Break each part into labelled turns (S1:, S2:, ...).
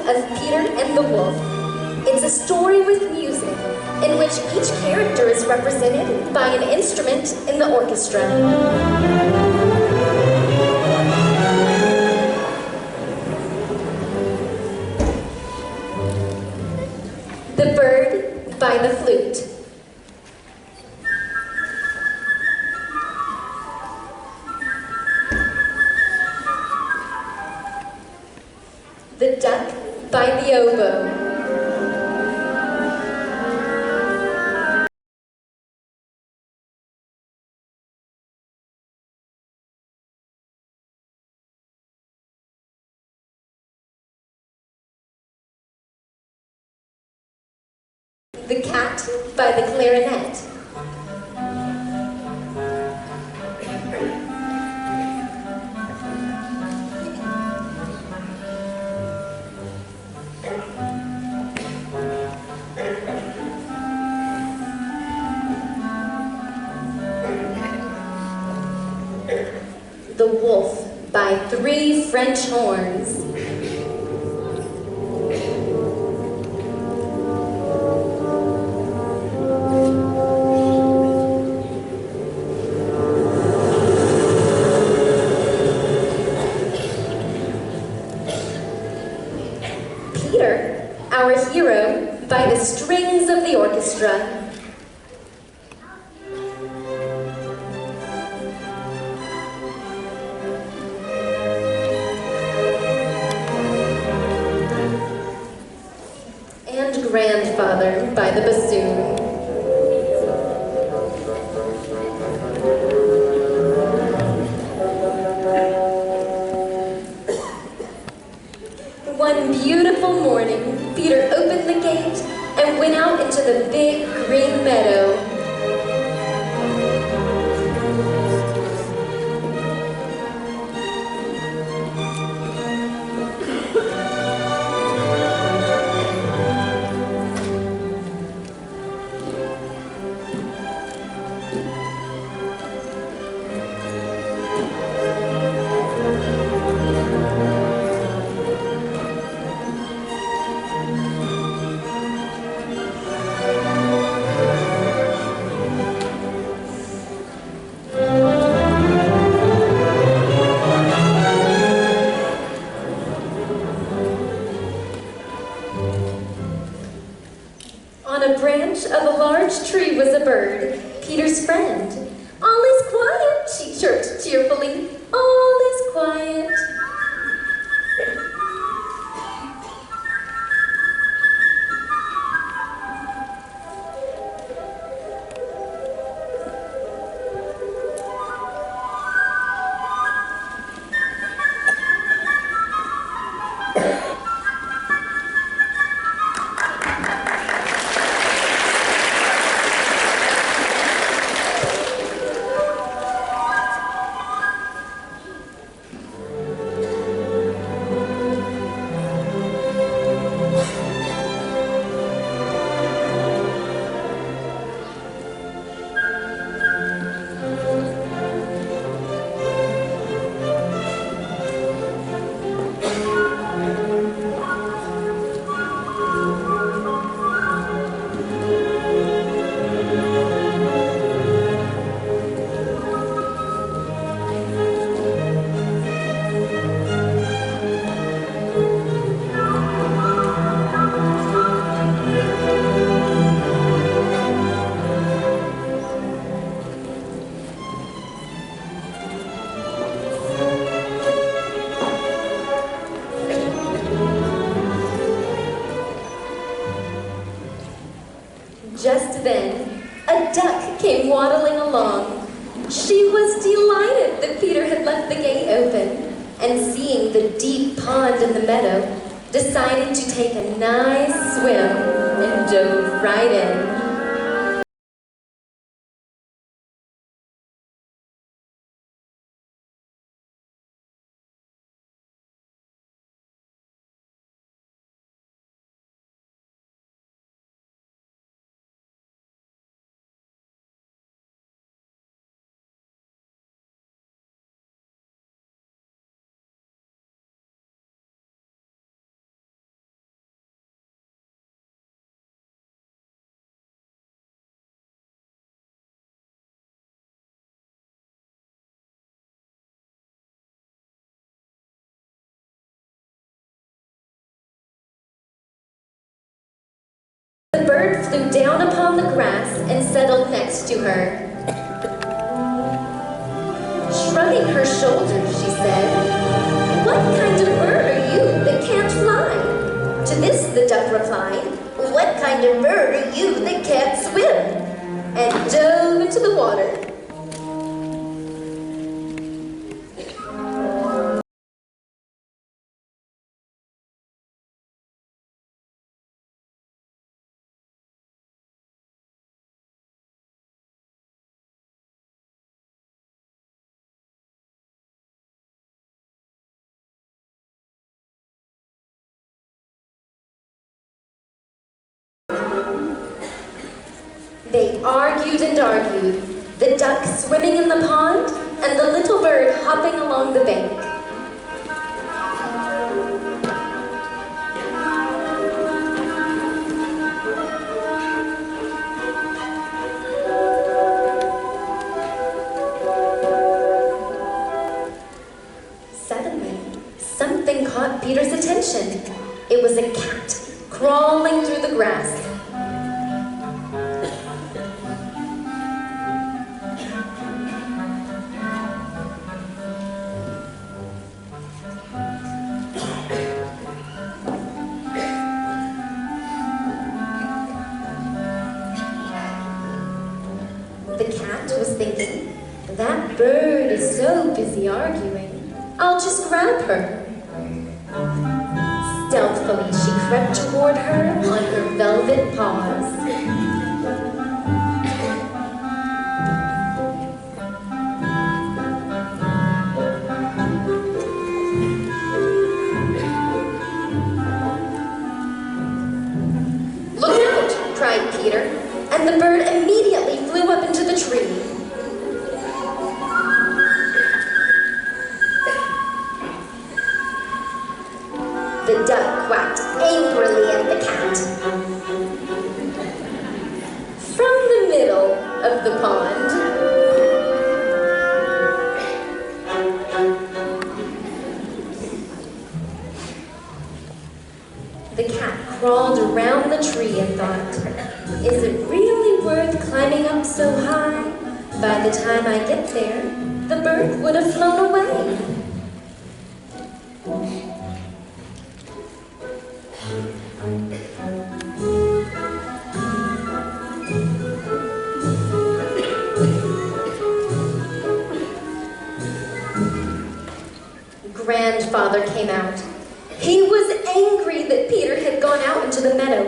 S1: of Peter and the Wolf. It's a story with music, in which each character is represented by an instrument in the orchestra. The Bird by the Flute. The Duck by the Oboe. The Cat by the Clarinet. The Wolf by 3 French horns. Peter, our hero, by the strings of the orchestra. And Grandfather by the bassoon. One beautiful morning, Peter opened the gate and went out into the big green meadow. On a branch of a large tree was a bird, Peter's friend. "All is quiet," she chirped cheerfully. "All is quiet." Just then, a duck came waddling along. She was delighted that Peter had left the gate open, and seeing the deep pond in the meadow, decided to take a nice swim and dove right in. bird flew down upon the grass and settled next to her. Shrugging her shoulders, she said, "What kind of bird are you that can't fly?" To this the duck replied, "What kind of bird are you that can't swim?" and dove into the water. They argued and argued, the duck swimming in the pond and the little bird hopping along the bank. Suddenly, something caught Peter's attention. It was a cat crawling through the grass. The cat was thinking, "That bird is so busy arguing, I'll just grab her." Stealthily, she crept toward her on her velvet paws. "Look out!" cried Peter, and the bird immediately flew up into the tree. The duck quacked angrily at the cat. From the middle of the pond, the cat crawled around the tree and thought, "Is it really worth climbing up so high? By the time I get there, the bird would have flown away." Grandfather came out. He was angry that Peter had gone out into the meadow.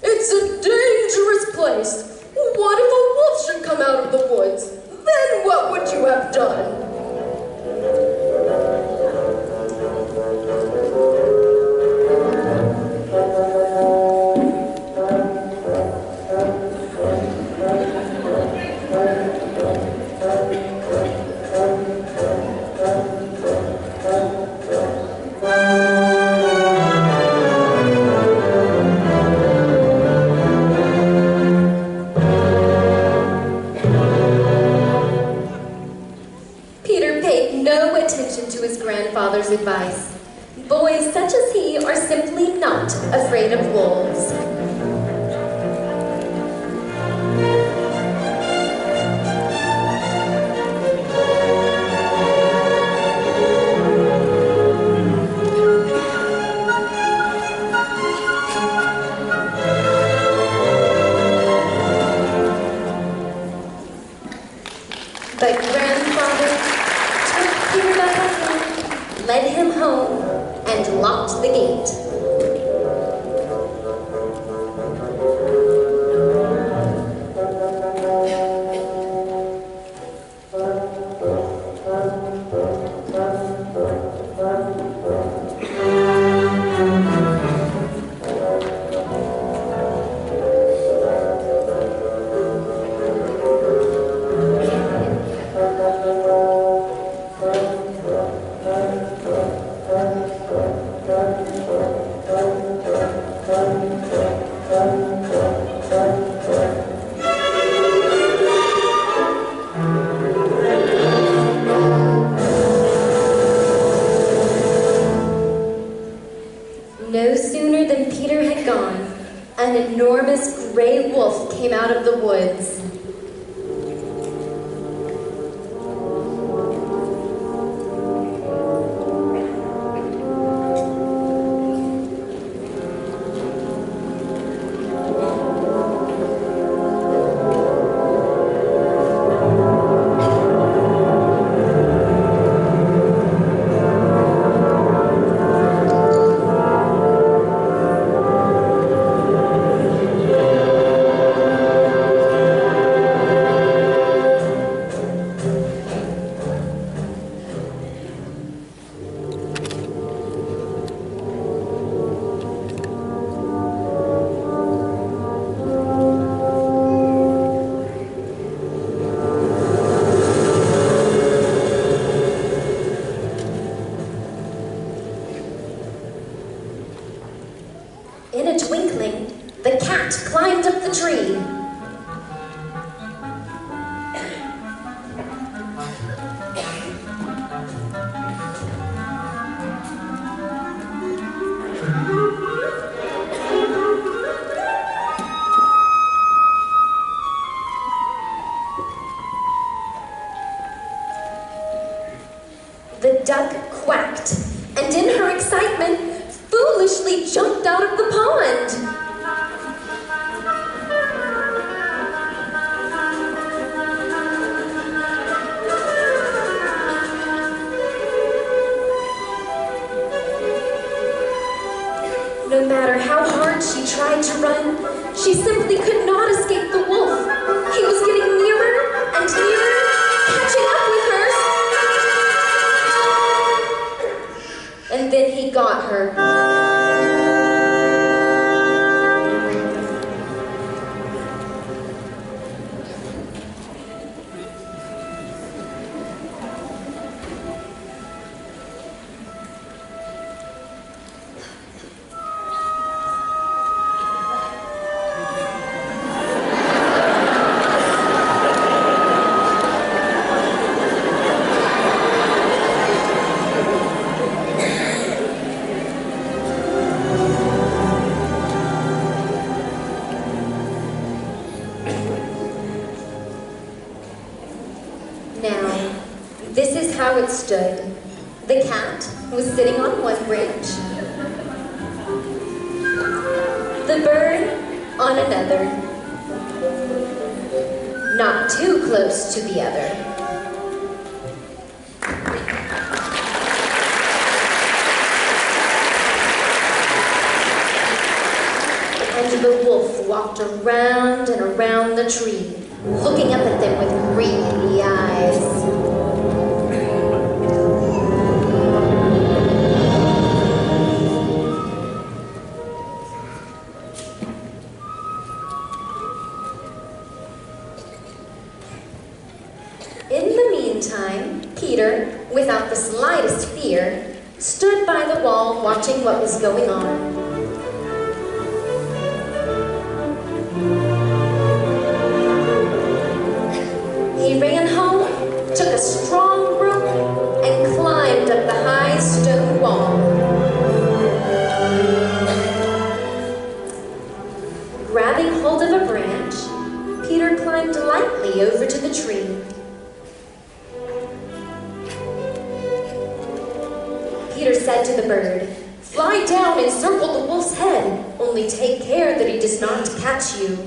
S1: "It's a dangerous place. What if a wolf should come out of the woods? Then what would you have done?" Grandfather's advice. Boys such as he are simply not afraid of wolves. But Grandfather took Peter by the hand, led him home, and locked the gate. No sooner than Peter had gone, an enormous gray wolf came out of the woods. In a twinkling, the cat climbed up the tree. The duck quacked, and in her excitement, foolishly jumped out of the pond. No matter how hard she tried to run, she simply could not escape the wolf. He was getting nearer and nearer, catching up with her. And then he got her. Now, this is how it stood. The cat was sitting on one branch, the bird on another, not too close to the other. And the wolf walked around and around the tree, looking up at them with greedy eyes. In the meantime, Peter, without the slightest fear, stood by the wall watching what was going on. He ran home, took a strong rope, and climbed up the high stone wall. Grabbing hold of a branch, Peter climbed lightly over to the tree. Peter said to the bird, "Fly down and circle the wolf's head, only take care that he does not catch you."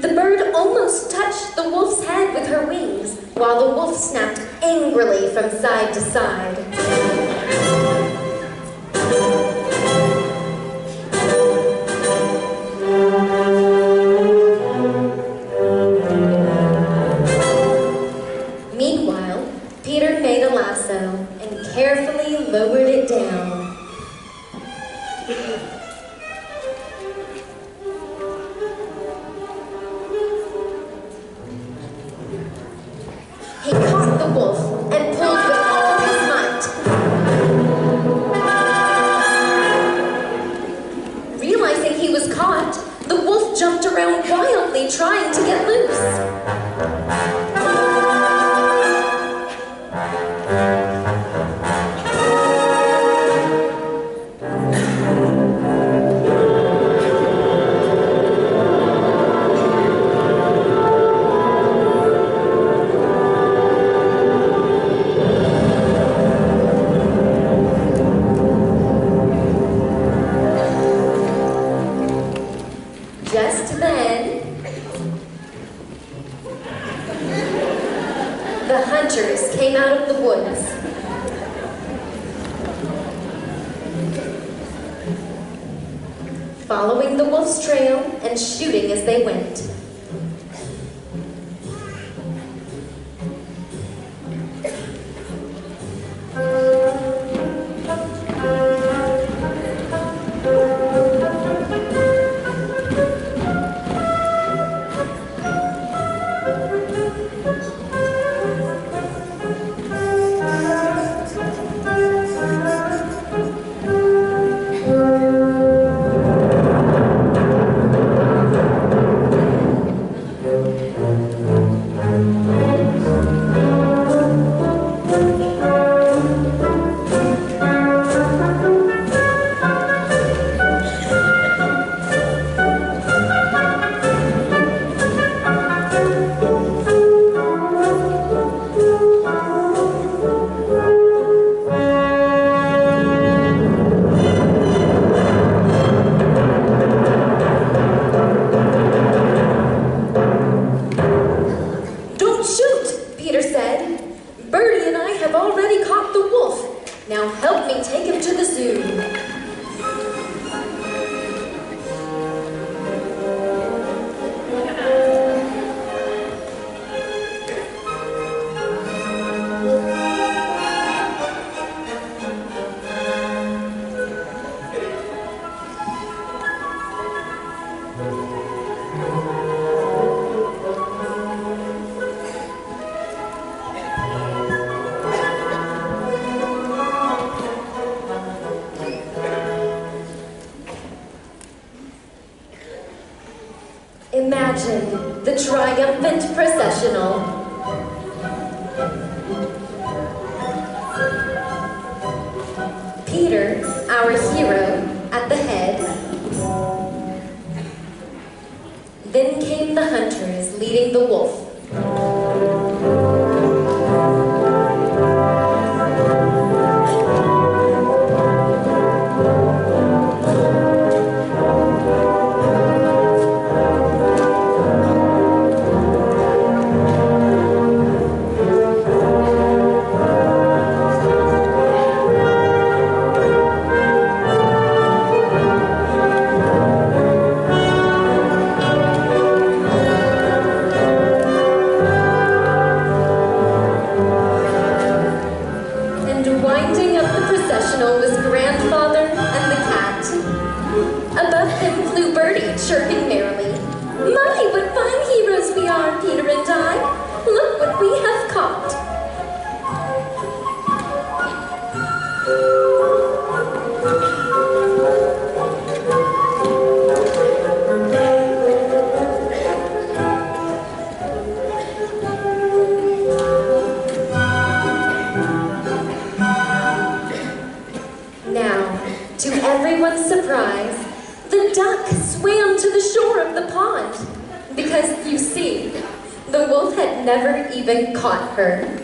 S1: The bird almost touched the wolf's head with her wings, while the wolf snapped angrily from side to side. Meanwhile, Peter made a lasso and carefully lowered it down. He caught the wolf and pulled with all The hunters came out of the woods. Following the wolf's trail and shooting as they went. Now help me take him to the zoo. Imagine the triumphant processional. Peter, our hero, at the head. Then came the hunters leading the wolf. Winding up the processional was Grandfather and the cat. Above them flew Birdie, chirping merrily. My, what fine heroes we are, Peter and I. Look what we have caught. To everyone's surprise, the duck swam to the shore of the pond because, you see, the wolf had never even caught her.